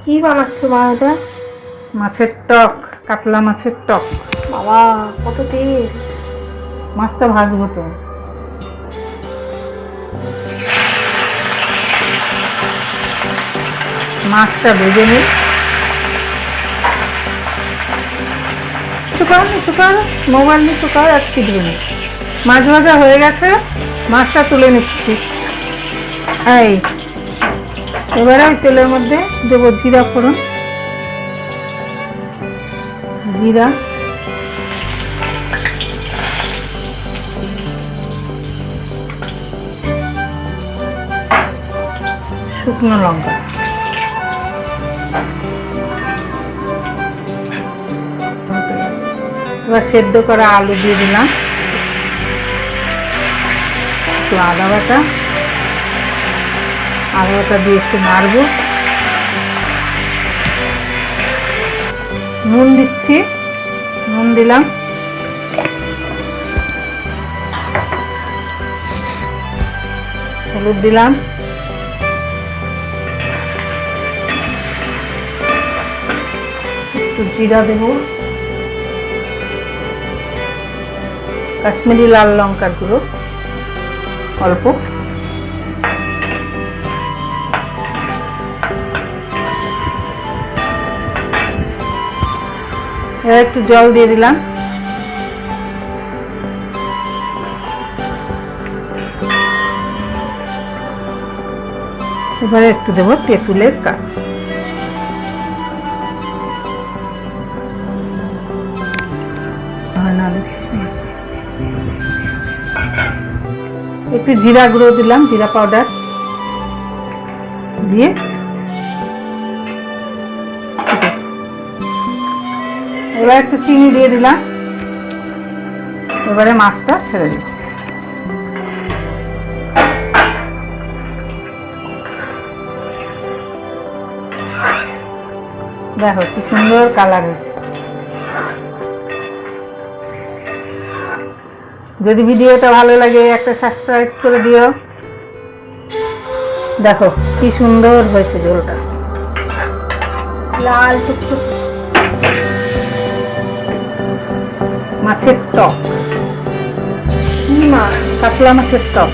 কি বানাচ্ছ মা এটা? মাছের টক, কাতলা মাছের টক। বাবা কত তেল! মাছটা ভাজবো তো। মাছটা ভেজে নিই। শুকাও, মোবাইল নিয়ে শুকাও, এক ছিটবে নি। মাছ ভাজা হয়ে গেছে, মাছটা তুলে নিচ্ছি। এই এবারে ওই তেলের মধ্যে দেবো জিরা ফোড়ন, জিরা, শুকনো লঙ্কা, এবার সেদ্ধ করা আলু দিয়ে দিলাম, একটু আদা বাটা দিয়ে একটু নাড়বো। নুন দিচ্ছি, নুন দিলাম, হলুদ দিলাম, একটু জিরা দেবো, কাশ্মীরি লাল লঙ্কার গুঁড়ো অল্প, এবার একটু জল দিয়ে দিলাম। এবারে একটু দেবো তেঁতুলের কাঠ। একটু জিরা গুঁড়ো দিলাম, জিরা পাউডার দিয়ে এবার একটু চিনি দিয়ে দিলাম। এবারে মাছটা ছেড়ে দিচ্ছি। দেখো কি সুন্দর কালার হয়েছে। যদি ভিডিওটা ভালো লাগে একটা সাবস্ক্রাইব করে দিও। দেখো কি সুন্দর হয়েছে ঝোলটা, লাল টুকটুক। মাছের টক, কি মাছ? কাতলা মাছের টক।